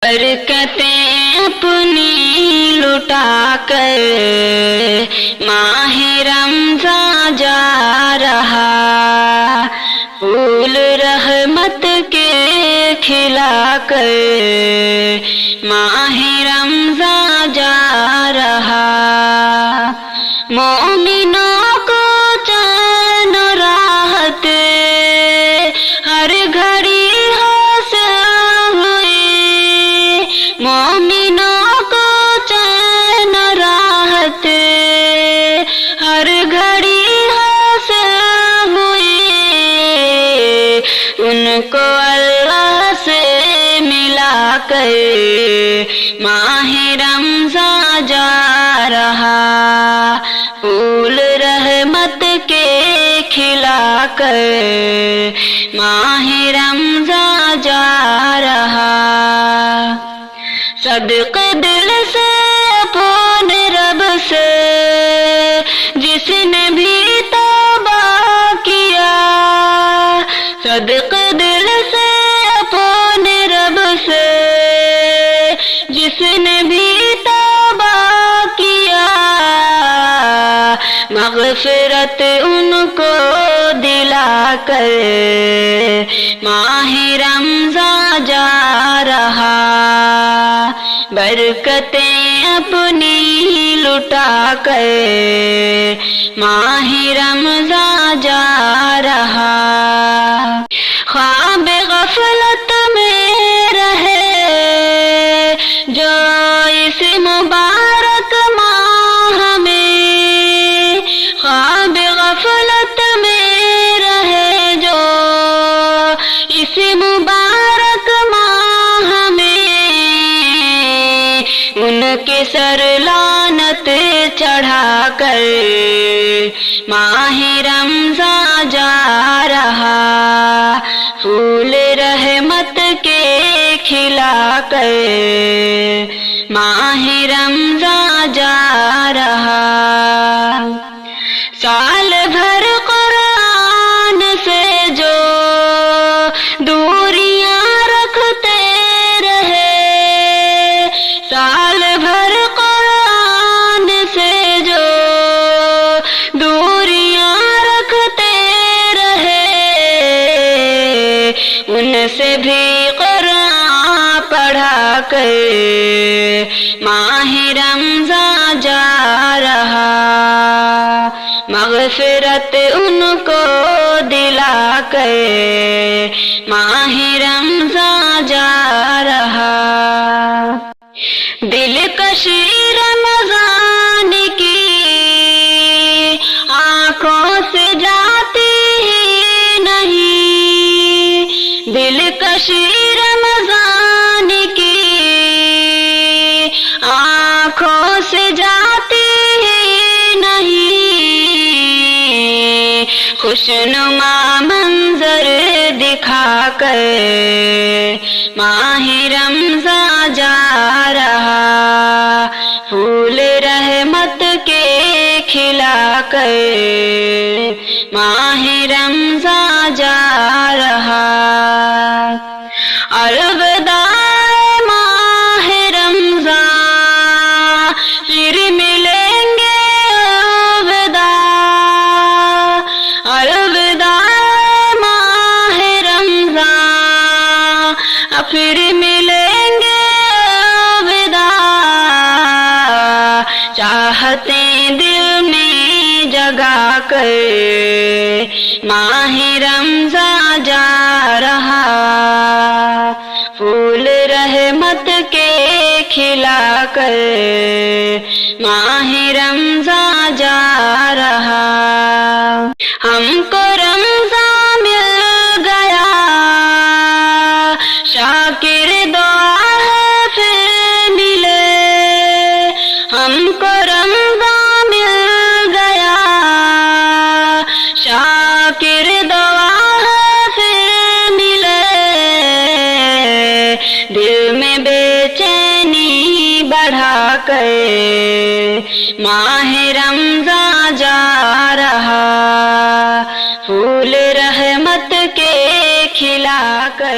برکتیں اپنی لٹا کر ماہ رمضان جا رہا، پھول رحمت کے کھلا کر ماہ رمضان جا رہا۔ مومنوں کو چین و راحت ہر گھڑی حاصل ہوئی، مومنوں کو چین و راحت ہر گھڑی حاصل ہوئی، ان کو اللہ سے ملا کر ماہ رمضان جا رہا، پھول رحمت کے کھلا کر ماہ رمضان جا رہا۔ صدق دل سے اپنے رب سے جس نے بھی توبہ کیا، صدق دل سے اپنے رب سے جس نے بھی توبہ کیا، مغفرت ان کو دلا کر ماہ رمضان جا رہا، برکتیں اپنی لٹا کر ماہ رمضان جا رہا۔ خواب غفلت میں رہے جو اس مبارک ماہ میں، خواب غفلت میں رہے جو اس مبارک ماہ میں، ان کے سر لعنت چڑھا کر ماہ رمضان جا رہا، پھول رحمت کے کھلا کر ماہ رمضان جا رہا۔ سال بھر قرآن سے جو دوریاں رکھتے رہے، سال بھر قرآن سے جو دوریاں رکھتے رہے، ان سے بھی قرآن پڑھا کر ماہ رمضان جا رہا، مغفرت ان کو دلا کر ماہ رمضان جا رہا۔ دلکشی رمضان کی آنکھوں سے جاتی ہی نہیں، دلکشی رمضان کی آنکھوں سے جاتی ہی نہیں، خوشنما منظر دکھا کر ماہ رمضان جا رہا، پھول رحمت کے کھلا کر ماہ رمضان جا رہا۔ الوداع ماہ رمضان، پھر ملیں گے الوداع، الوداع ماہ رمضان، پھر ملیں گے الوداع، چاہتے دل میں جگا کر ماہ رمضان جا رہا، پھول رحمت کے کھلا کر ماہ رمضان جا رہا۔ ہم کو رمضان مل گیا، شاکر دعا ہے پھر ملے، ہم کو رمضان مل گیا، شاکر دعا ہے پھر ملے، دل میں بے چینی بڑھا کر ماہ رمضان جا رہا، پھول رحمت کے کھلا کر